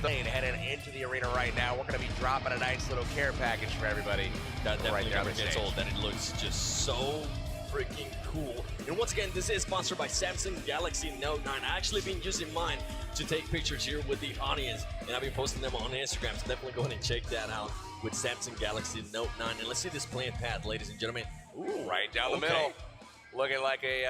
plane heading into the arena right now. We're going to be dropping a nice little care package for everybody. That definitely right never gets old. That it looks just so freaking cool. And once again, this is sponsored by Samsung Galaxy Note 9. I actually been using mine to take pictures here with the audience, and I've been posting them on Instagram, so definitely go ahead and check that out with Samsung Galaxy Note 9. And let's see this playing path, ladies and gentlemen. Ooh, right down the middle. Looking like a,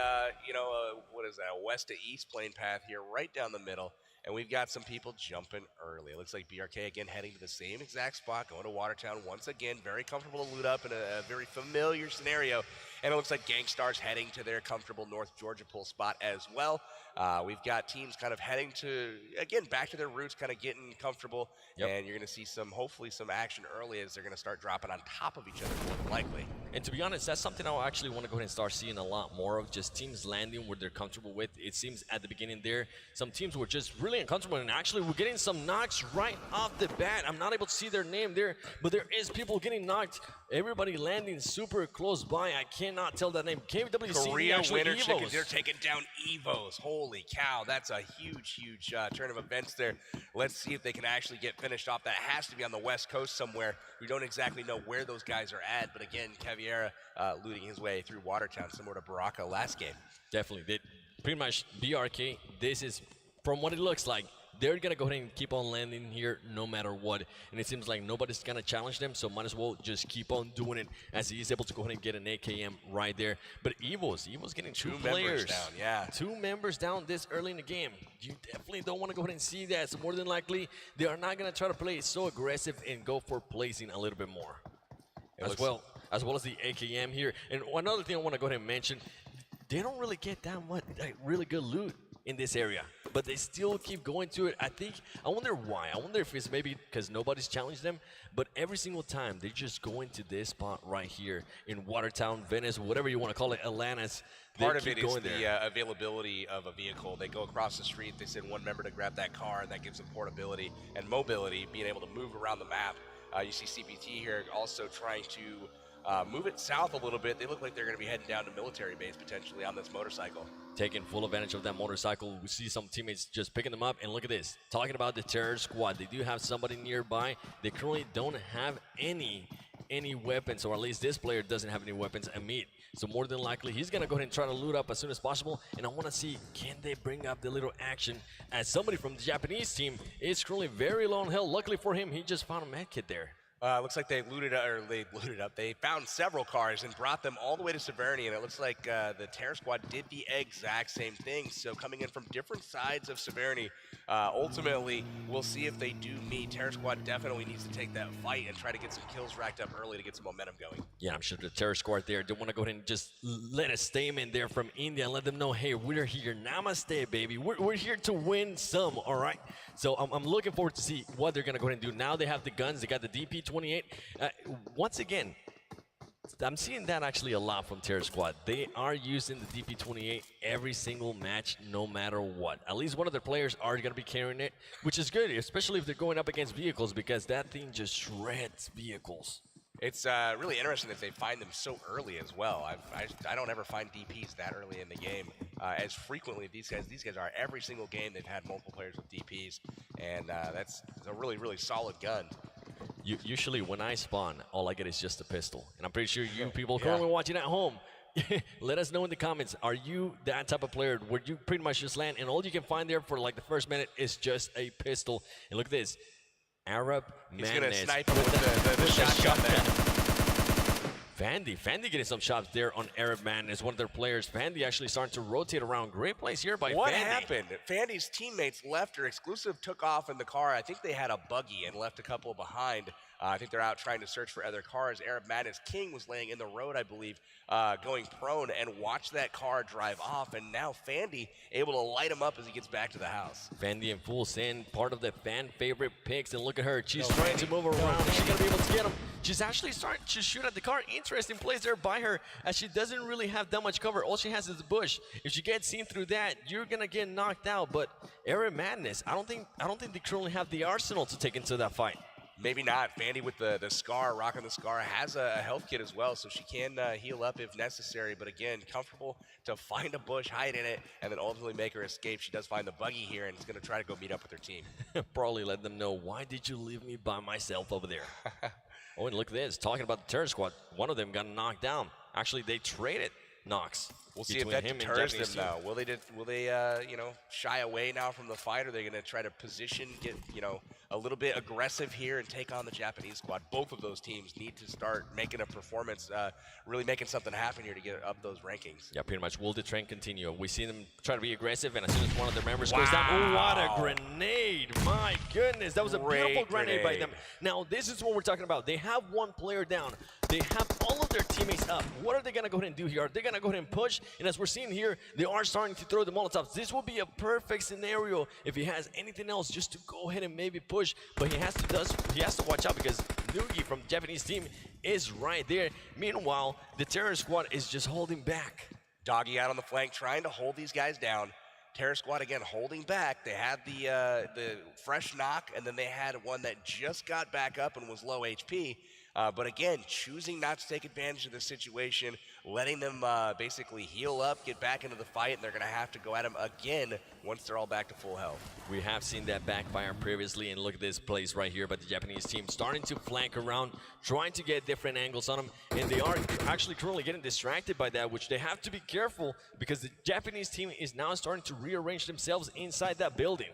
what is that, a west to east playing path here, right down the middle. And we've got some people jumping early. It looks like BRK, again, heading to the same exact spot, going to Watertown once again. Very comfortable to loot up in a very familiar scenario. And it looks like Gangstar's heading to their comfortable North Georgia pool spot as well. We've got teams kind of heading to, again, back to their roots, kind of getting comfortable. Yep. And you're going to see hopefully some action early as they're going to start dropping on top of each other more than likely. And to be honest, that's something I actually want to go ahead and start seeing a lot more of, just teams landing where they're comfortable with. It seems at the beginning there, some teams were just really uncomfortable, and actually we're getting some knocks right off the bat. I'm not able to see their name there, but there is people getting knocked. Everybody landing super close by. I cannot tell that name. KWC Korea Winter Chickens, they're taking down Evos. Holy cow, that's a huge turn of events there. Let's see if they can actually get finished off. That has to be on the West Coast somewhere. We don't exactly know where those guys are at, but again, Caviera looting his way through Watertown, similar to Baraka last game. Definitely. Pretty much BRK, this is, from what it looks like, they're going to go ahead and keep on landing here no matter what. And it seems like nobody's going to challenge them, so might as well just keep on doing it as he is able to go ahead and get an AKM right there. But Evo's getting two players down, yeah. 2 members down this early in the game. You definitely don't want to go ahead and see that. So more than likely, they are not going to try to play so aggressive and go for placing a little bit more. As well as the AKM here. And another thing I want to go ahead and mention, they don't really get that much really good loot in this area, but they still keep going to it. I wonder why. I wonder if it's maybe because nobody's challenged them, but every single time they just go into this spot right here in Watertown, Venice, whatever you want to call it, Atlantis. Part of it is the availability of a vehicle. They go across the street, they send one member to grab that car, and that gives them portability and mobility, being able to move around the map. You see CPT here also trying to move it south a little bit. They look like they're going to be heading down to military base potentially on this motorcycle. Taking full advantage of that motorcycle. We see some teammates just picking them up, and look at this. Talking about the terror squad, they do have somebody nearby. They currently don't have any weapons, or at least this player doesn't have any weapons amid. So more than likely, he's going to go ahead and try to loot up as soon as possible. And I want to see, can they bring up the little action, as somebody from the Japanese team is currently very low on health. Luckily for him, he just found a med kit there. Looks like they looted up. They found several cars and brought them all the way to Severny, and it looks like the Terror Squad did the exact same thing. So coming in from different sides of Severny, ultimately, we'll see if they do meet. Terror Squad definitely needs to take that fight and try to get some kills racked up early to get some momentum going. Yeah, I'm sure the Terror Squad there do want to go ahead and just let a statement there from India and let them know, hey, we're here. Namaste, baby. We're here to win some, all right? So I'm looking forward to see what they're going to go ahead and do. Now they have the guns. They got the DP-28. Once again, I'm seeing that actually a lot from Terror Squad. They are using the DP-28 every single match, no matter what. At least one of their players are going to be carrying it, which is good, especially if they're going up against vehicles, because that thing just shreds vehicles. It's really interesting that they find them so early as well. I don't ever find DPs that early in the game as frequently. These guys are every single game. They've had multiple players with DPs, and that's a really solid gun. Usually when I spawn, all I get is just a pistol. And I'm pretty sure you people currently watching at home, let us know in the comments, are you that type of player where you pretty much just land and all you can find there for like the first minute is just a pistol? And look at this. Arab Madness. He's going to snipe him with the shotgun there. Fandy getting some shots there on Arab Madness, one of their players. Fandy actually starting to rotate around. Great place here by Fandy. What happened? Fandy's teammates left her. Exclusive took off in the car. I think they had a buggy and left a couple behind. I think they're out trying to search for other cars. Arab Madness King was laying in the road, I believe, going prone, and watched that car drive off. And now Fandy able to light him up as he gets back to the house. Fandy in full send, part of the fan favorite picks. And look at her. She's trying to move around. She's going to be able to get him. She's actually starting to shoot at the car. Interesting place there by her, as she doesn't really have that much cover. All she has is the bush. If she gets seen through that, you're going to get knocked out. But Arab Madness, I don't think they currently have the arsenal to take into that fight. Maybe not. Fandy with the scar, rocking the scar, has a health kit as well, so she can heal up if necessary. But again, comfortable to find a bush, hide in it, and then ultimately make her escape. She does find the buggy here, and is going to try to go meet up with her team. Probably let them know, why did you leave me by myself over there? Oh, and look at this. Talking about the terror squad, one of them got knocked down. Actually, they traded knocks. We'll see if that deters them now. Will they shy away now from the fight? Or are they going to try to position, get, a little bit aggressive here and take on the Japanese squad? Both of those teams need to start making a performance, really making something happen here to get up those rankings. Yeah, pretty much. Will the trend continue? We see them try to be aggressive, and as soon as one of their members goes down, oh, what a grenade! My goodness, that was a beautiful grenade by them. Now, this is what we're talking about. They have one player down. They have all of their teammates up. What are they going to go ahead and do here? Are they going to go ahead and push? And as we're seeing here, they are starting to throw the Molotovs. This will be a perfect scenario if he has anything else just to go ahead and maybe push. But he has to watch out because Nugi from the Japanese team is right there. Meanwhile, the Terror Squad is just holding back. Doggy out on the flank, trying to hold these guys down. Terror Squad again holding back. They had the fresh knock, and then they had one that just got back up and was low HP. But again, choosing not to take advantage of the situation, letting them basically heal up, get back into the fight, and they're going to have to go at him again once they're all back to full health. We have seen that backfire previously, and look at this place right here by the Japanese team, starting to flank around, trying to get different angles on them, and they are actually currently getting distracted by that, which they have to be careful because the Japanese team is now starting to rearrange themselves inside that building.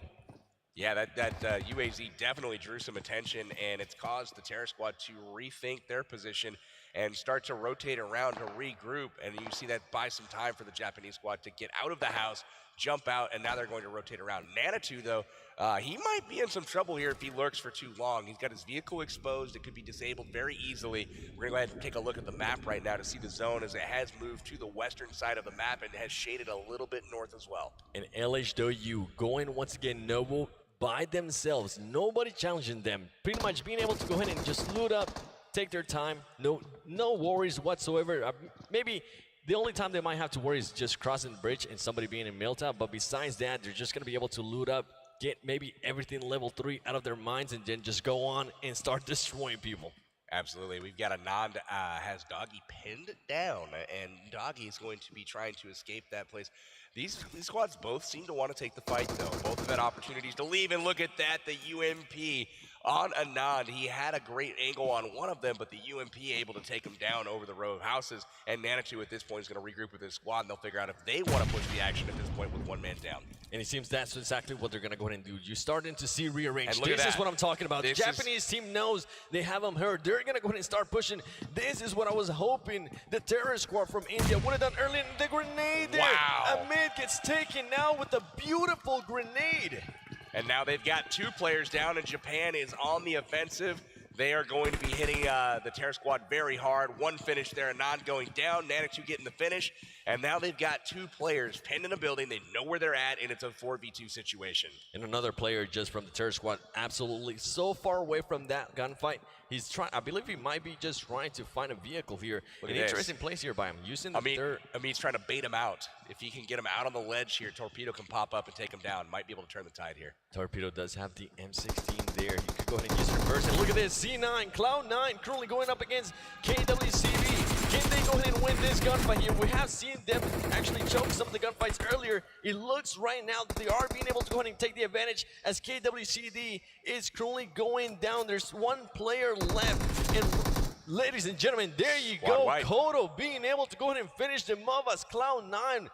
Yeah, that UAZ definitely drew some attention, and it's caused the Terror Squad to rethink their position and start to rotate around to regroup. And you see that buy some time for the Japanese squad to get out of the house, jump out, and now they're going to rotate around. Nanitou, though, he might be in some trouble here if he lurks for too long. He's got his vehicle exposed. It could be disabled very easily. We're going to go ahead and take a look at the map right now to see the zone as it has moved to the western side of the map and has shaded a little bit north as well. And LHW going once again noble by themselves. Nobody challenging them. Pretty much being able to go ahead and just loot up, take their time. No worries whatsoever. Maybe the only time they might have to worry is just crossing the bridge and somebody being in Milltop. But besides that, they're just going to be able to loot up, get maybe everything level 3 out of their minds, and then just go on and start destroying people. Absolutely. We've got Anand has Doggy pinned down, and Doggy is going to be trying to escape that place. These squads both seem to want to take the fight, though. Both have had opportunities to leave, and look at that, the UMP on Anand. He had a great angle on one of them, but the UMP able to take him down over the row of houses, and Nanitou at this point is going to regroup with his squad, and they'll figure out if they want to push the action at this point with one man down. And it seems that's exactly what they're going to go ahead and do. You're starting to see rearrange. This is what I'm talking about. The Japanese team knows they have them hurt. They're going to go ahead and start pushing. This is what I was hoping the Terror Squad from India would have done earlier. The grenade there. Wow. Amit gets taken now with a beautiful grenade. And now they've got 2 players down, and Japan is on the offensive. They are going to be hitting the Terror Squad very hard. One finish there, Anand going down, Nanitou getting the finish. And now they've got 2 players pinned in a building. They know where they're at, and it's a 4v2 situation. And another player just from the Terror Squad, absolutely so far away from that gunfight. He's trying, I believe he might be just trying to find a vehicle here. An interesting place here by him. Using the Amit's trying to bait him out. If he can get him out on the ledge here, Torpedo can pop up and take him down. Might be able to turn the tide here. Torpedo does have the M16 there. He could go ahead and use it reverse. And look at this, C9, Cloud9 currently going up against KWCB. Can they go ahead and win this gunfight here? We have seen them actually choke some of the gunfights earlier. It looks right now that they are being able to go ahead and take the advantage as KWCD is currently going down. There's 1 player left. And ladies and gentlemen, there you go. Kodo being able to go ahead and finish them off as Cloud9.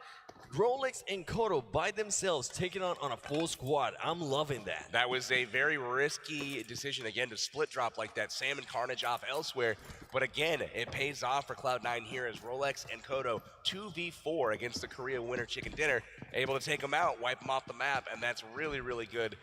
Rolex and Kodo by themselves taking on a full squad. I'm loving that. That was a very risky decision, again, to split drop like that. Sam and Carnage off elsewhere. But again, it pays off for Cloud9 here as Rolex and Kodo 2v4 against the Korea Winter Chicken Dinner. Able to take them out, wipe them off the map, and that's really, really good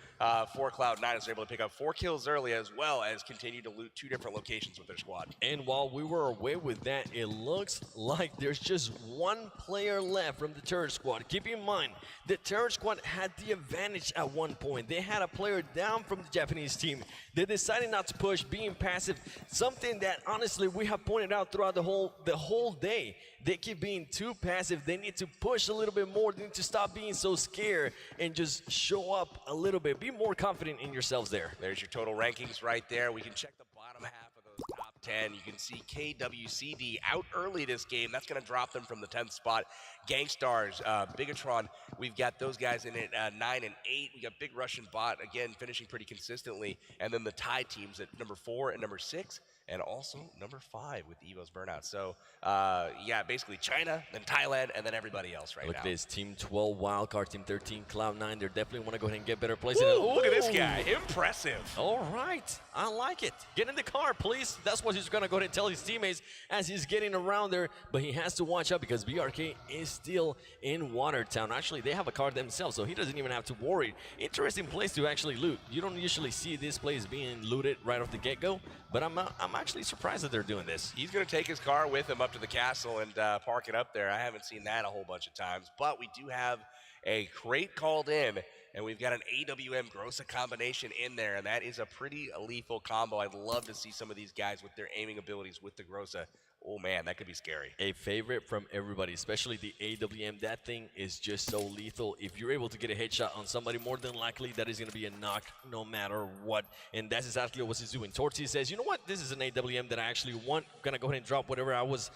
for Cloud9 as they're able to pick up 4 kills early as well as continue to loot 2 different locations with their squad. And while we were away with that, it looks like there's just 1 player left from the Terror squad. Keep in mind, the Terror squad had the advantage at one point. They had a player down from the Japanese team. They decided not to push, being passive, something that honestly we have pointed out throughout the whole day. They keep being too passive. They need to push a little bit more. They need to stop being so scared and just show up a little bit. Be more confident in yourselves there. There's your total rankings right there. We can check the bottom half of those top 10. You can see KWCD out early this game. That's going to drop them from the 10th spot. Gangstars, Bigatron, we've got those guys in at 9 and 8. We got Big Russian Bot, again, finishing pretty consistently. And then the tie teams at number 4 and number 6. And also number 5 with Evo's Burnout. So, yeah, basically China, then Thailand, and then everybody else right now. Look at this. Team 12 Wildcard, Team 13 Cloud9. They definitely want to go ahead and get better places. Look at this guy. Impressive. All right. I like it. Get in the car, please. That's what he's going to go ahead and tell his teammates as he's getting around there. But he has to watch out because BRK is still in Watertown. Actually, they have a car themselves, so he doesn't even have to worry. Interesting place to actually loot. You don't usually see this place being looted right off the get-go, but I'm actually surprised that they're doing this. He's going to take his car with him up to the castle and park it up there. I haven't seen that a whole bunch of times, but we do have a crate called in, and we've got an AWM Grossa combination in there, and that is a pretty lethal combo. I'd love to see some of these guys with their aiming abilities with the Grossa. Oh man, that could be scary. A favorite from everybody, especially the AWM. That thing is just so lethal. If you're able to get a headshot on somebody, more than likely that is going to be a knock no matter what. And that's exactly what he's doing. Torty says, you know what? This is an AWM that I actually want. Going to go ahead and drop whatever I was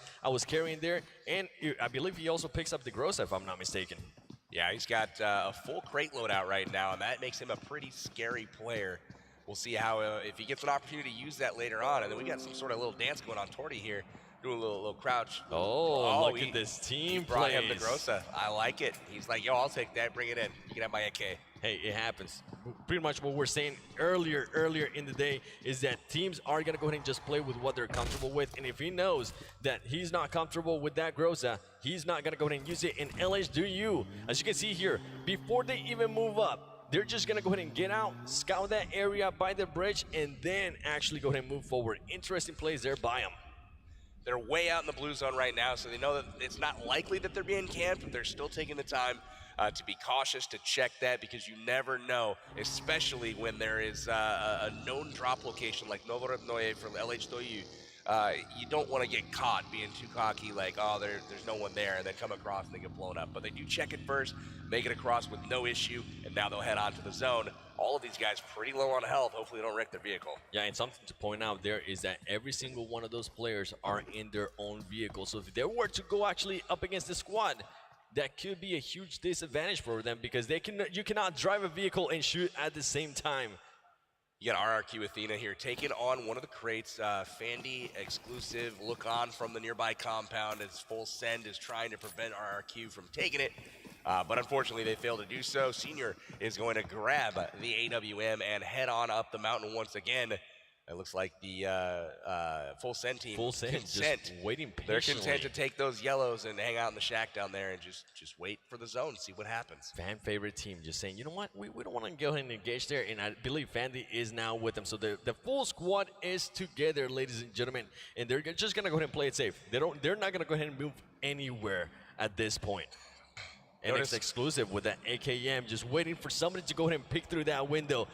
carrying there. And I believe he also picks up the Grossa, if I'm not mistaken. Yeah, he's got a full crate loadout right now, and that makes him a pretty scary player. We'll see how, if he gets an opportunity to use that later on. And then we got some sort of little dance going on. Torty here. Doing a little crouch. Look at this team brought him the Grossa. I like it. He's like, yo, I'll take that. Bring it in. You can have my AK. Hey, it happens. Pretty much what we're saying earlier in the day is that teams are going to go ahead and just play with what they're comfortable with. And if he knows that he's not comfortable with that Grossa, he's not going to go ahead and use it in LH Do You. As you can see here, before they even move up, they're just going to go ahead and get out, scout that area by the bridge, and then actually go ahead and move forward. Interesting plays there by him. They're way out in the blue zone right now, so they know that it's not likely that they're being camped, but they're still taking the time to be cautious, to check that, because you never know, especially when there is a known drop location like Novorodnoye for LH Doyu. You don't want to get caught being too cocky, like, oh, there's no one there, and then come across and they get blown up. But they do check it first, make it across with no issue, and now they'll head on to the zone. All of these guys pretty low on health. Hopefully they don't wreck their vehicle. Yeah, and something to point out there is that every single one of those players are in their own vehicle. So if they were to go actually up against the squad, that could be a huge disadvantage for them because you cannot drive a vehicle and shoot at the same time. You got RRQ Athena here taking on one of the crates. Fandy exclusive look on from the nearby compound as Full Send is trying to prevent RRQ from taking it. But unfortunately, they failed to do so. Senior is going to grab the AWM and head on up the mountain once again. It looks like the Full Send team just waiting patiently. They're content to take those yellows and hang out in the shack down there and just wait for the zone, see what happens. Fan favorite team just saying, you know what, we don't want to go ahead and engage there, and I believe Fandy is now with them. So the full squad is together, ladies and gentlemen, and they're just going to go ahead and play it safe. They're not going to go ahead and move anywhere at this point. And it's exclusive with that AKM, just waiting for somebody to go ahead and pick through that window.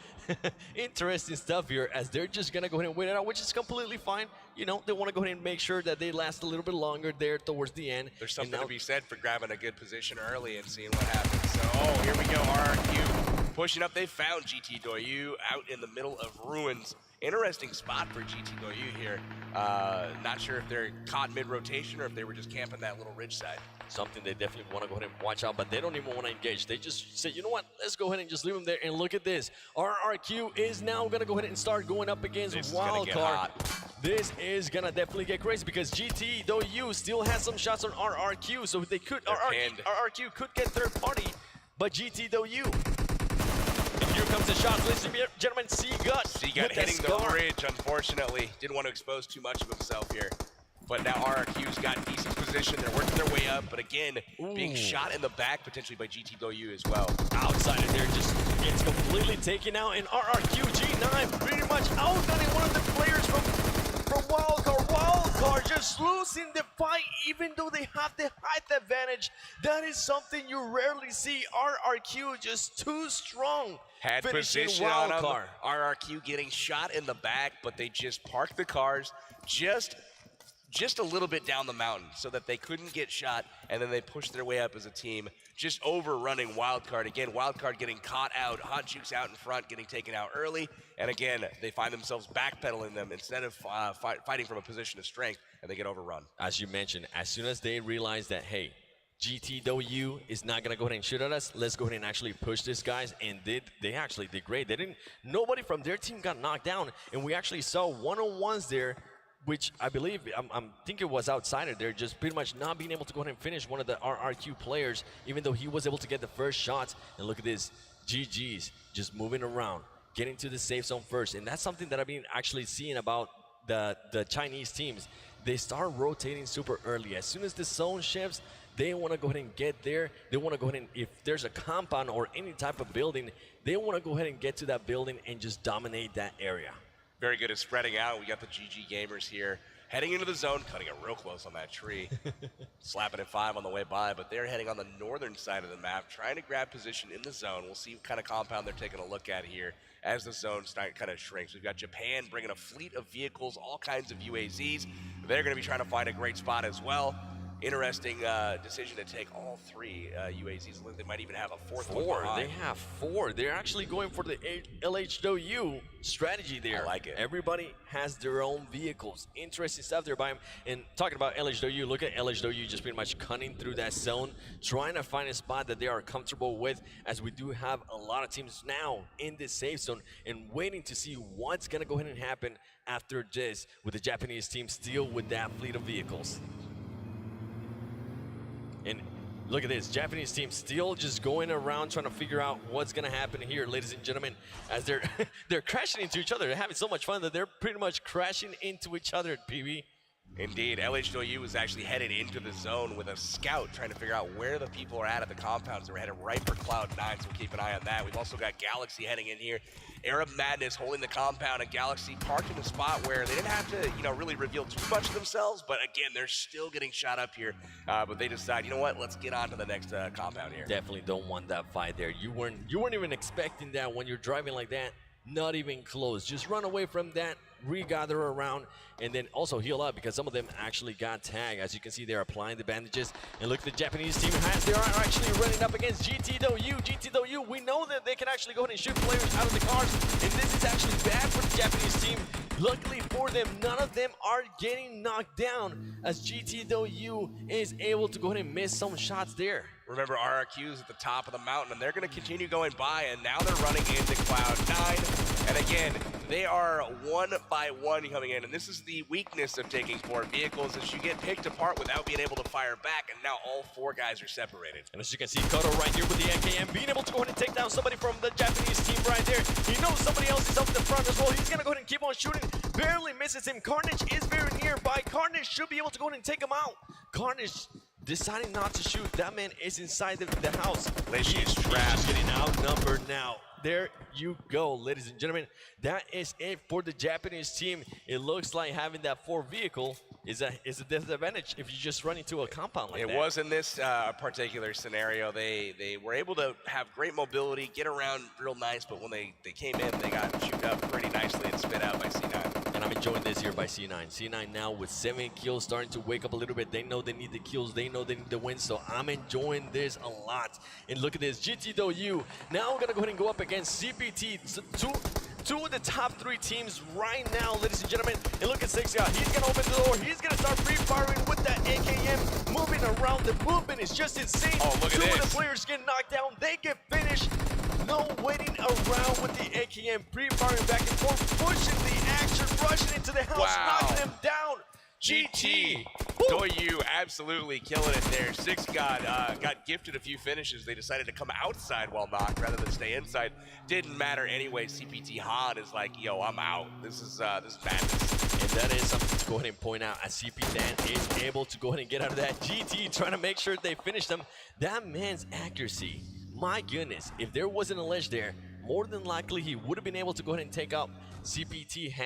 Interesting stuff here, as they're just going to go ahead and wait it out, which is completely fine. You know, they want to go ahead and make sure that they last a little bit longer there towards the end. There's something to be said for grabbing a good position early and seeing what happens. So, oh, here we go, RRQ pushing up. They found GT Doyu out in the middle of ruins. Interesting spot for GT Doyu here. Not sure if they're caught mid-rotation or if they were just camping that little ridge side. Something they definitely want to go ahead and watch out, but they don't even want to engage. They just say, you know what, let's go ahead and just leave them there. And look at this. RRQ is now going to go ahead and start going up against Wildcard. This is going to definitely get crazy because GT Doyu still has some shots on RRQ, so they could, RRQ could get third party, but GT Doyu. Here comes the shots, ladies and gentlemen. C-Gut hitting the bridge, unfortunately. Didn't want to expose too much of himself here. But now RRQ's got decent position. They're working their way up. But again, being shot in the back potentially by GT Doyu as well. Outside of there, just gets completely taken out. And RRQ G9 pretty much outgunning one of the players from Wildcard. car just losing the fight even though they have the height advantage. That is something you rarely see. RRQ just too strong. Had finishing position on wild them. card. RRQ getting shot in the back, but they just parked the cars just a little bit down the mountain so that they couldn't get shot, and then they pushed their way up as a team, just overrunning Wildcard. Again, Wildcard getting caught out, Hot Juke's out in front, getting taken out early, and again, they find themselves backpedaling them instead of fighting from a position of strength, and they get overrun. As you mentioned, as soon as they realize that, hey, GTW is not gonna go ahead and shoot at us, let's go ahead and actually push these guys, and they actually did great. Nobody from their team got knocked down, and we actually saw one-on-ones there, which I believe, I'm thinking it was outsider there, just pretty much not being able to go ahead and finish one of the RRQ players, even though he was able to get the first shots. And look at this, GG's just moving around, getting to the safe zone first. And that's something that I've been actually seeing about the Chinese teams. They start rotating super early. As soon as the zone shifts, they want to go ahead and get there. They want to go ahead and, if there's a compound or any type of building, they want to go ahead and get to that building and just dominate that area. Very good at spreading out. We got the GG gamers here heading into the zone, cutting it real close on that tree. Slapping at 5 on the way by, but they're heading on the northern side of the map, trying to grab position in the zone. We'll see what kind of compound they're taking a look at here as the zone kind of shrinks. We've got Japan bringing a fleet of vehicles, all kinds of UAZs. They're going to be trying to find a great spot as well. Interesting decision to take all 3 UAZs. They might even have a fourth one behind. They have 4. They're actually going for the LHW strategy there. I like it. Everybody has their own vehicles. Interesting stuff there by him. And talking about LHW, look at LHW just pretty much cutting through that zone, trying to find a spot that they are comfortable with, as we do have a lot of teams now in this safe zone and waiting to see what's going to go ahead and happen after this with the Japanese team still with that fleet of vehicles. And look at this, Japanese team still just going around trying to figure out what's gonna happen here, ladies and gentlemen, as they're they're crashing into each other. They're having so much fun that they're pretty much crashing into each other, PB. Indeed, LHW was actually headed into the zone with a scout trying to figure out where the people are at the compounds. They're headed right for Cloud9, so we'll keep an eye on that. We've also got Galaxy heading in here. Arab Madness holding the compound, and Galaxy parked in a spot where they didn't have to, really reveal too much of themselves, but again, they're still getting shot up here. But they decide, you know what, let's get on to the next compound here. Definitely don't want that fight there. You weren't even expecting that when you're driving like that. Not even close. Just run away from that, regather around, and then also heal up, because some of them actually got tagged. As you can see, they're applying the bandages. And look, the Japanese team they are actually running up against GTW. GTW, we know that they can actually go ahead and shoot players out of the cars, and this is actually bad for the Japanese team. Luckily for them, none of them are getting knocked down, as GTW is able to go ahead and miss some shots there. Remember, RRQ's at the top of the mountain, and they're going to continue going by, and now they're running into Cloud9. And again, they are one by one coming in, and this is the weakness of taking 4 vehicles, is you get picked apart without being able to fire back, and now all 4 guys are separated. And as you can see, Koto right here with the AKM, being able to go ahead and take down somebody from the Japanese team right there. He knows somebody else is up the front as well. He's going to go ahead and keep on shooting. Barely misses him. Carnage is very nearby. Carnage should be able to go ahead and take him out. Carnage deciding not to shoot. That man is inside the house. He's trapped. He's getting outnumbered now. There you go, ladies and gentlemen. That is it for the Japanese team. It looks like having that 4 vehicle is a disadvantage if you just run into a compound like that. It was in this particular scenario. They were able to have great mobility, get around real nice, but when they came in, they got chewed up pretty nicely and spit out by C9. And I'm enjoying this here by C9. C9 now with 7 kills, starting to wake up a little bit. They know they need the kills. They know they need the win, so I'm enjoying this a lot. And look at this, GTW. Now we're going to go ahead and go up against CPT. So two of the top 3 teams right now, ladies and gentlemen. And look at 6God. He's going to open the door. He's going to start pre-firing with that AKM. Moving around. The movement is just insane. Oh, look at this. 2 of the players get knocked down. They get finished. No waiting around with the AKM. Pre-firing back and forth. Pushing the action. Rushing into the house. Wow. Knocking them down. GT. Doyu absolutely killing it there. 6God got gifted a few finishes. They decided to come outside while knocked rather than stay inside. Didn't matter anyway. CPT Han is like, yo, I'm out. This is madness. And that is something to go ahead and point out, as CP Dan is able to go ahead and get out of that. GT trying to make sure they finish them. That man's accuracy, my goodness, if there wasn't a ledge there, more than likely he would have been able to go ahead and take out CPT Han.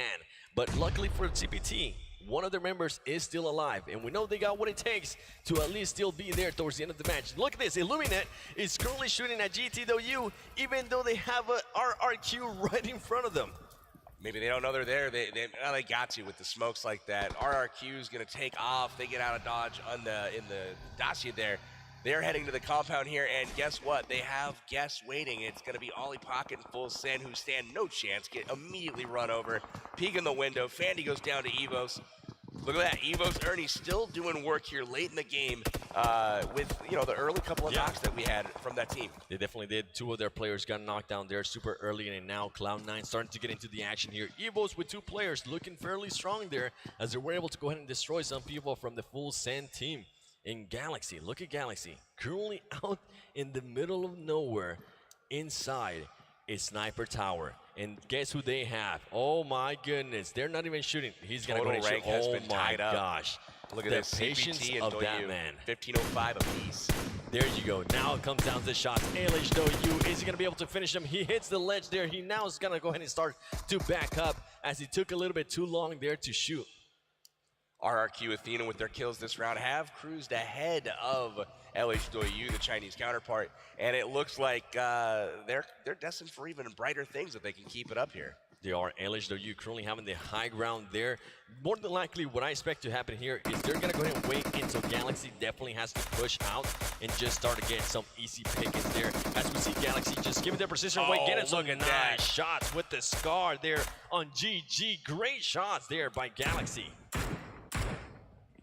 But luckily for CPT, one of their members is still alive, and we know they got what it takes to at least still be there towards the end of the match. Look at this, Illuminate is currently shooting at GTW, even though they have a RRQ right in front of them. Maybe they don't know they're there. They got you with the smokes like that. RRQ is going to take off. They get out of dodge in the Dacia there. They're heading to the compound here, and guess what? They have guests waiting. It's going to be Ollie Pocket and Full Send, who stand no chance, get immediately run over. Peek in the window. Fandy goes down to Evos. Look at that. Evos Ernie still doing work here late in the game with, the early couple of knocks that we had from that team. They definitely did. Two of their players got knocked down there super early, and now Cloud9 starting to get into the action here. Evos with two players looking fairly strong there as they were able to go ahead and destroy some people from the Full Send team. In Galaxy, look at Galaxy, currently out in the middle of nowhere inside a sniper tower. And guess who they have? Oh my goodness, they're not even shooting. He's gonna go and shoot. Oh my gosh. Look at this, CPT of that man. 15:05 apiece. There you go. Now it comes down to the shots. Alish Doyu, is he going to be able to finish him? He hits the ledge there. He now is going to go ahead and start to back up as he took a little bit too long there to shoot. RRQ Athena with their kills this round have cruised ahead of LH Doyu, the Chinese counterpart, and it looks like they're destined for even brighter things if they can keep it up here. They are. LH Doyu currently having the high ground there. More than likely, what I expect to happen here is they're going to go ahead and wait until Galaxy definitely has to push out and just start to get some easy pickings there. As we see Galaxy just giving their precision away, getting some nice shots with the Scar there on GG. Great shots there by Galaxy.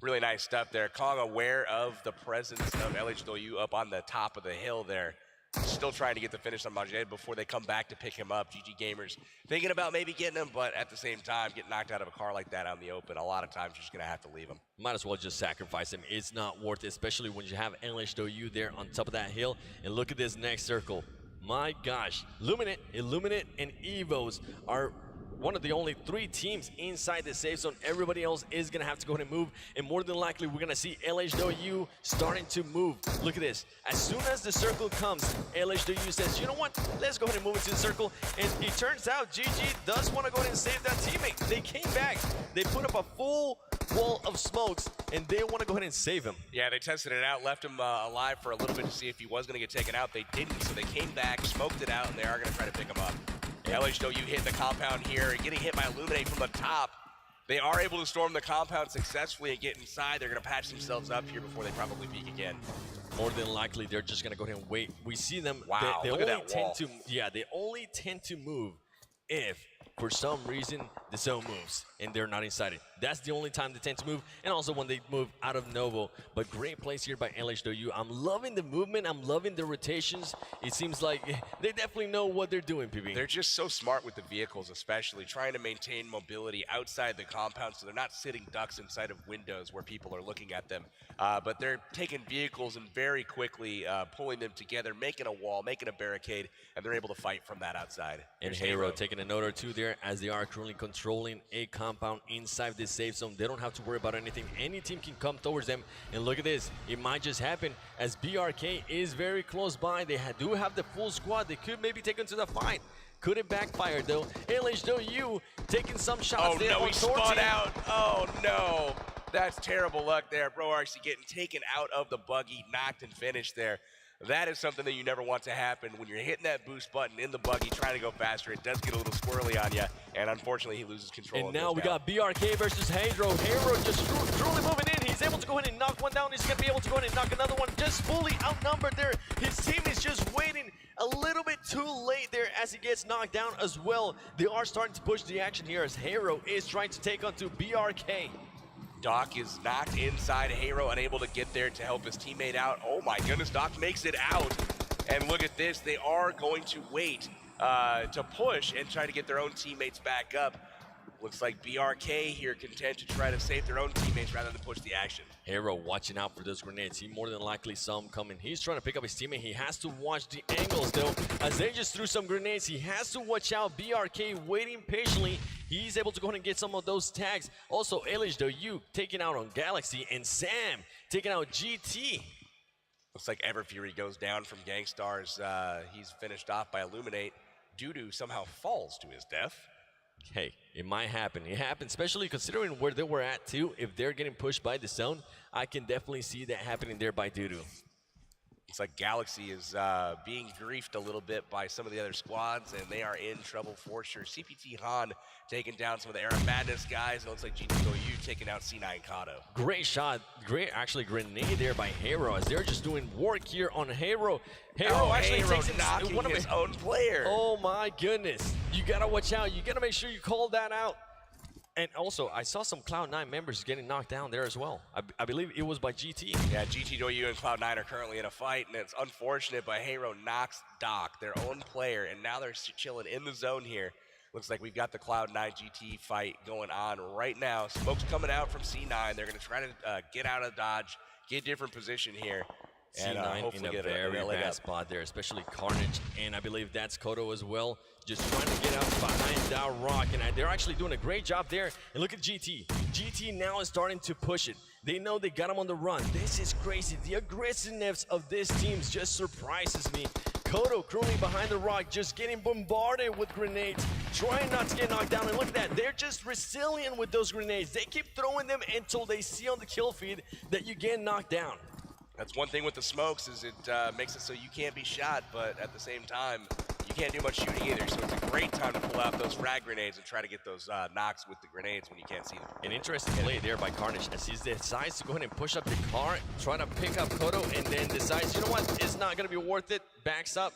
Really nice stuff there. Kong aware of the presence of LH Doyu up on the top of the hill there. Still trying to get the finish on Majed before they come back to pick him up. GG Gamers thinking about maybe getting him, but at the same time, getting knocked out of a car like that out in the open, a lot of times you're just going to have to leave him. Might as well just sacrifice him. It's not worth it, especially when you have LH Doyu there on top of that hill. And look at this next circle. My gosh. Illuminate, and Evos are one of the only 3 teams inside the safe zone. Everybody else is going to have to go ahead and move, and more than likely, we're going to see LH Doyu starting to move. Look at this. As soon as the circle comes, LH Doyu says, you know what? Let's go ahead and move into the circle, and it turns out GG does want to go ahead and save that teammate. They came back. They put up a full wall of smokes, and they want to go ahead and save him. Yeah, they tested it out, left him alive for a little bit to see if he was going to get taken out. They didn't, so they came back, smoked it out, and they are going to try to pick him up. LH Doyu hit the compound here, getting hit by Illuminate from the top. They are able to storm the compound successfully and get inside. They're going to patch themselves up here before they probably peek again. More than likely, they're just going to go ahead and wait. We see them. Wow, they look only at that wall. they only tend to move if, for some reason, the zone moves and they're not inside it. That's the only time they tend to move, and also when they move out of Novo. But great place here by LH Doyu. I'm loving the movement. I'm loving the rotations. It seems like they definitely know what they're doing, PB. They're just so smart with the vehicles, especially trying to maintain mobility outside the compound, so they're not sitting ducks inside of windows where people are looking at them. But they're taking vehicles and very quickly pulling them together, making a wall, making a barricade, and they're able to fight from that outside. And Hero taking a note or two there as they are currently controlling a compound inside this safe zone. They don't have to worry about anything. Any team can come towards them. And look at this. It might just happen as BRK is very close by. They do have the full squad. They could maybe take them to the fight. Could it backfire though? LH Doyu taking some shots there. Oh no, he spun out. Oh no. That's terrible luck there. Bro RC getting taken out of the buggy, knocked and finished there. That is something that you never want to happen when you're hitting that boost button in the buggy, trying to go faster. It does get a little squirrely on you, and unfortunately, he loses control. And now we got BRK versus Hydro. Hydro just truly moving in. He's able to go ahead and knock one down. He's going to be able to go ahead and knock another one. Just fully outnumbered there. His team is just waiting a little bit too late there as he gets knocked down as well. They are starting to push the action here as Hydro is trying to take on to BRK. Doc is knocked inside. Hero unable to get there to help his teammate out. Oh my goodness, Doc makes it out. And look at this, they are going to wait to push and try to get their own teammates back up. Looks like BRK here content to try to save their own teammates rather than push the action. Hero watching out for those grenades. He more than likely saw them coming. He's trying to pick up his teammate. He has to watch the angles though. As they just threw some grenades, he has to watch out. BRK waiting patiently. He's able to go ahead and get some of those tags. Also, LH Doyu taking out on Galaxy, and Sam taking out GT. Looks like Everfury goes down from Gangstars. He's finished off by Illuminate. Dudu somehow falls to his death. Hey, it might happen. It happened, especially considering where they were at too. If they're getting pushed by the zone, I can definitely see that happening there by Dudu. Looks like Galaxy is being griefed a little bit by some of the other squads, and they are in trouble for sure. CPT Han taking down some of the Arab Madness guys. It looks like GTOU taking out C9 Kato. Great shot, great actually grenade there by Hero as they're just doing work here on Hero. Hero actually Hero takes knocking one of his own player. Oh my goodness. You gotta watch out. You gotta make sure you call that out. And also, I saw some Cloud9 members getting knocked down there as well. I believe it was by GT. Yeah, GTOU and Cloud9 are currently in a fight, and it's unfortunate, but Hero knocks Doc, their own player, and now they're chilling in the zone here. Looks like we've got the Cloud9 GT fight going on right now. Smoke's coming out from C9. They're going to try to get out of dodge, get a different position here. And C9 in a very bad spot there, especially Carnage, and I believe that's Kodo as well. Just trying to get out behind that rock, and they're actually doing a great job there. And look at GT. GT now is starting to push it. They know they got him on the run. This is crazy. The aggressiveness of this team just surprises me. Kodo currently behind the rock, just getting bombarded with grenades, trying not to get knocked down. And look at that, they're just resilient with those grenades. They keep throwing them until they see on the kill feed that you get knocked down. That's one thing with the smokes is it makes it so you can't be shot, but at the same time, you can't do much shooting either. So it's a great time to pull out those frag grenades and try to get those knocks with the grenades when you can't see them. An interesting play there by Carnage as he decides to go ahead and push up the car, try to pick up Kodo, and then decides, you know what, it's not going to be worth it. Backs up.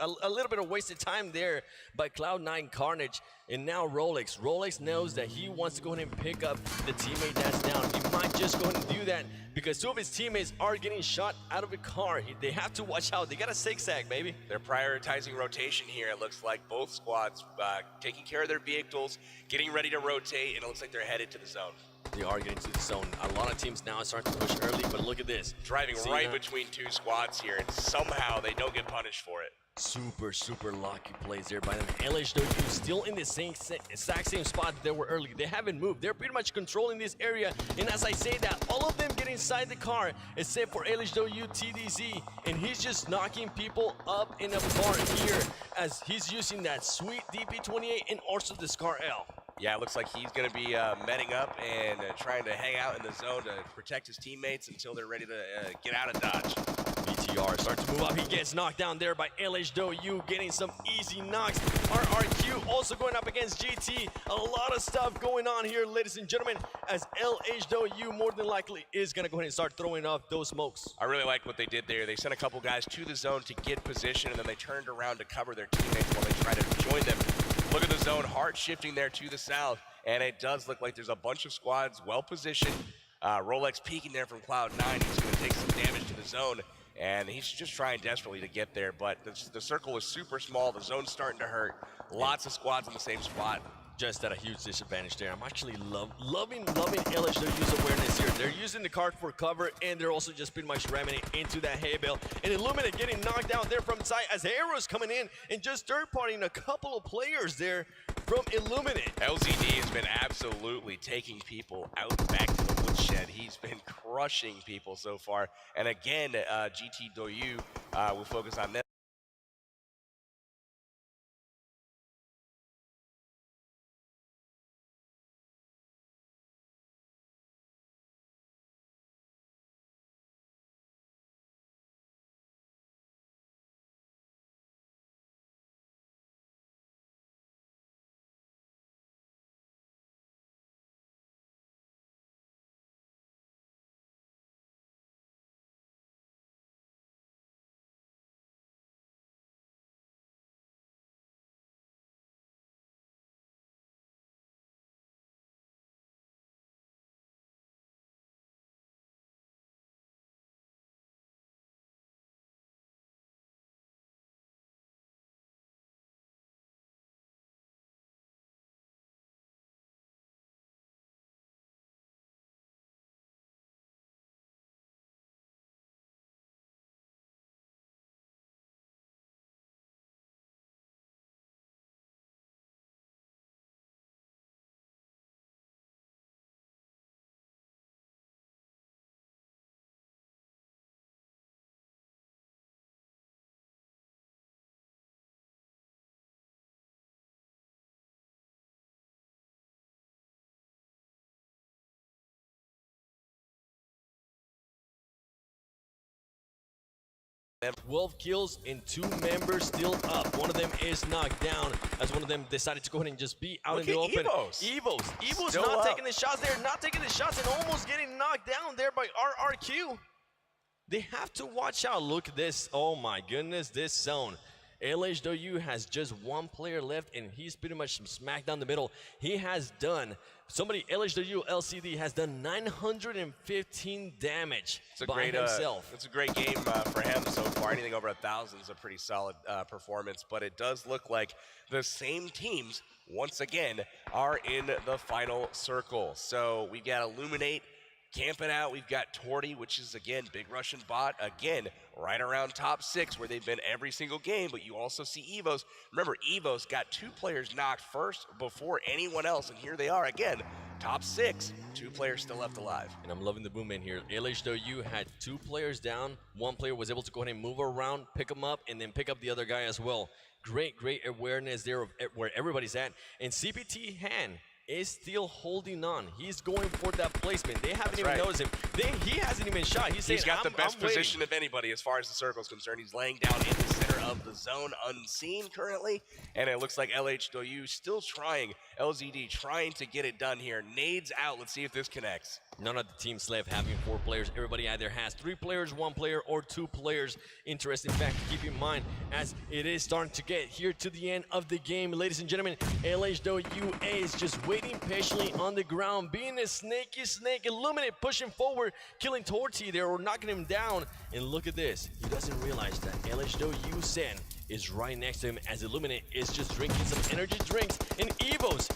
A little bit of wasted time there by Cloud9 Carnage. And now Rolex. Rolex knows that he wants to go ahead and pick up the teammate that's down. He might just go ahead and do that because two of his teammates are getting shot out of the car. They have to watch out. They got a zigzag, baby. They're prioritizing rotation here. It looks like both squads taking care of their vehicles, getting ready to rotate, and it looks like they're headed to the zone. They are getting to the zone. A lot of teams now are starting to push early, but look at this. Driving right between two squads here, and somehow they don't get punished for it. Super lucky plays there by them. LHW still in the exact same spot that they were early. They haven't moved. They're pretty much controlling this area. And as I say that, all of them get inside the car except for LHW TDZ. And he's just knocking people up and apart here as he's using that sweet DP28 and also the Scar L. Yeah, it looks like he's going to be metting up and trying to hang out in the zone to protect his teammates until they're ready to get out of dodge. BTR starts to move up. He gets knocked down there by LHW, getting some easy knocks. RRQ also going up against GT. A lot of stuff going on here, ladies and gentlemen, as LHW more than likely is going to go ahead and start throwing off those smokes. I really like what they did there. They sent a couple guys to the zone to get position, and then they turned around to cover their teammates while they try to join them. Look at the zone, hard shifting there to the south, and it does look like there's a bunch of squads well positioned. Rolex peeking there from Cloud9. He's going to take some damage to the zone, and he's just trying desperately to get there, but the circle is super small. The zone's starting to hurt. Lots of squads in the same spot. Just at a huge disadvantage there. I'm actually loving LHW's awareness here. They're using the card for cover, and they're also just pretty much ramming it into that hay bale. And Illuminate getting knocked out there from the side as Arrow's coming in and just third-partying a couple of players there from Illuminate. LZD has been absolutely taking people out back to the woodshed. He's been crushing people so far. And again, GT Doyu will focus on them. 12 kills and 2 members still up. One of them is knocked down as one of them decided to go ahead and just be out in the open. Evo's Still not up. taking the shots there, not taking the shots and almost getting knocked down there by RRQ. They have to watch out. Look at this. Oh my goodness, this zone. LHW has just 1 player left and he's pretty much smacked down the middle. He has done, LHW LCD has done 915 damage by himself. It's a great game for him so far. Anything over 1,000 is a pretty solid performance, but it does look like the same teams, once again, are in the final circle. So we've got Illuminate camping out. We've got Torty, which is, again, big Russian bot, again, right around top 6 where they've been every single game, but you also see Evos. Remember, Evos got 2 players knocked first before anyone else, and here they are again, top 6, 2 players still left alive. And I'm loving the boom in here. LHW had 2 players down. 1 player was able to go ahead and move around, pick him up, and then pick up the other guy as well. Great awareness there of where everybody's at. And CPT Han is still holding on. He's going for that placement. They haven't even noticed him. He hasn't even shot. He's got the best position of anybody as far as the circle is concerned. He's laying down in the center of the zone, unseen currently, and it looks like LHW still trying, LZD trying to get it done here. Nades out. Let's see if this connects. None of the teams left having 4 players. Everybody either has 3 players, 1 player, or 2 players. Interesting fact to keep in mind as it is starting to get here to the end of the game. Ladies and gentlemen, LHW is just waiting patiently on the ground, being a snaky snake. Illuminate pushing forward, killing Torty there or knocking him down. And look at this. He doesn't realize that LHW Sen is right next to him as Illuminate is just drinking some energy drinks. And Evo's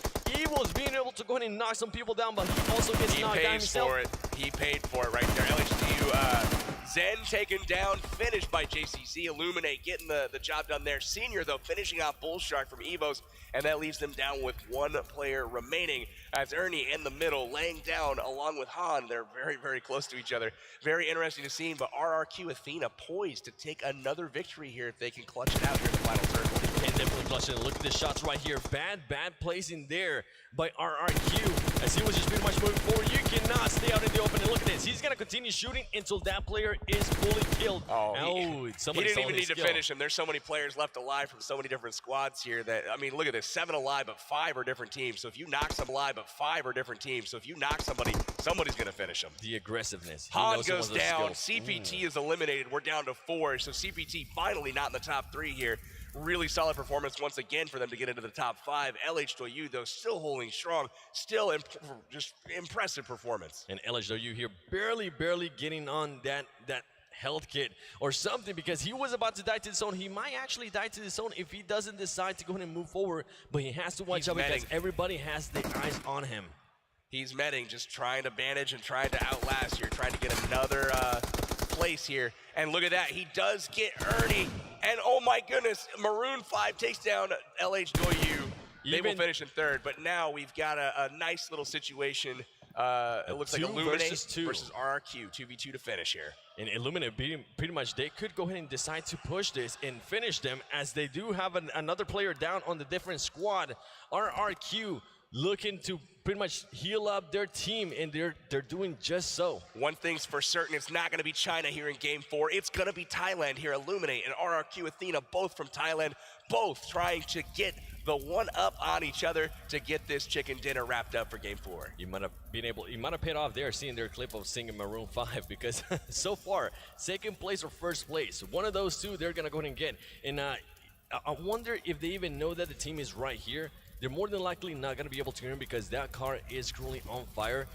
being able to go ahead and knock some people down, but he also gets knocked down himself. He paid for it right there. LHW Zen taken down, finished by JCC. Illuminate getting the job done there. Senior, though, finishing off Bullshark from Evos, and that leaves them down with 1 player remaining as Ernie in the middle, laying down along with Han. They're very, very close to each other. Very interesting to see, but RRQ Athena poised to take another victory here if they can clutch it out here in the final circle. They can definitely clutch it. Look at the shots right here. Bad placing there by RRQ as he was just pretty much moving forward. You cannot stay out in the open. And look at this. He's going to continue shooting until that player is fully killed. He didn't even need to finish him. There's so many players left alive from so many different squads here that, I mean, look at this. 7 alive, but 5 are different teams. So if you knock some alive, but 5 are different teams. So if you knock somebody, somebody's going to finish them. The aggressiveness. Han goes down. CPT is eliminated. We're down to 4. So CPT finally not in the top 3 here. Really solid performance once again for them to get into the top 5. LHW, though, still holding strong. Still just impressive performance. And LHW here barely getting on that health kit or something because he was about to die to the zone. He might actually die to the zone if he doesn't decide to go ahead and move forward, but he has to watch out because everybody has their eyes on him. He's medding, just trying to manage and trying to outlast here, trying to get another place here. And look at that, he does get Ernie. And oh my goodness, Maroon 5 takes down LHW. They will finish in 3rd, but now we've got a nice little situation. It looks like Illuminate versus RRQ, 2v2 to finish here. And Illuminate pretty much, they could go ahead and decide to push this and finish them as they do have another player down on the different squad. RRQ looking to pretty much heal up their team, and they're doing just so. One thing's for certain, it's not going to be China here in Game 4. It's going to be Thailand here. Illuminate and RRQ Athena, both from Thailand, both trying to get the one-up on each other to get this chicken dinner wrapped up for Game 4. You might have paid off there seeing their clip of singing Maroon 5 because so far, 2nd place or 1st place, one of those 2 they're going to go ahead and get. And I wonder if they even know that the team is right here. They're more than likely not going to be able to hear him because that car is currently on fire.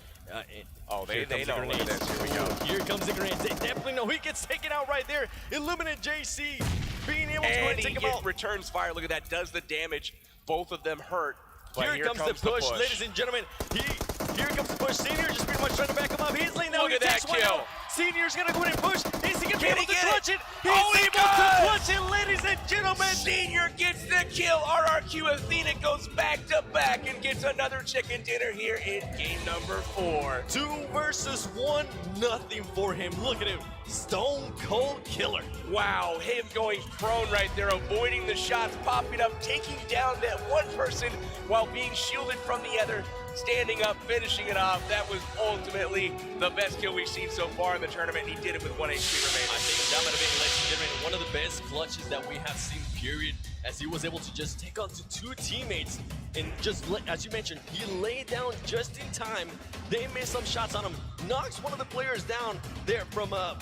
They know. Look at this. Here we go. Here comes the grenades. They definitely know. He gets taken out right there. Illuminate JC being able to go and take him out. Returns fire. Look at that. Does the damage. Both of them hurt. But here comes the push. Ladies and gentlemen. Here comes the push. Senior just pretty much trying to back him up. He's laying down. Look at that kill. Senior's going to go in and push. Is he going to be able to clutch it? He's able to clutch it, ladies and gentlemen. Senior gets the kill. RRQ Athena goes back to back and gets another chicken dinner here in game number 4. 2 versus 1, nothing for him. Look at him. Stone Cold Killer. Wow, him going prone right there, avoiding the shots, popping up, taking down that one person while being shielded from the other, standing up, finishing it off. That was ultimately the best kill we've seen so far. in the tournament. He did it with 1 HP remaining. I think that might have been, ladies and gentlemen, one of the best clutches that we have seen, period, as he was able to just take on to 2 teammates and just, as you mentioned, he laid down just in time. They missed some shots on him, knocks one of the players down there from our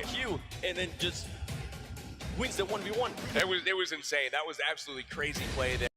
Q, and then just wins the 1v1. It was insane. That was absolutely crazy play there.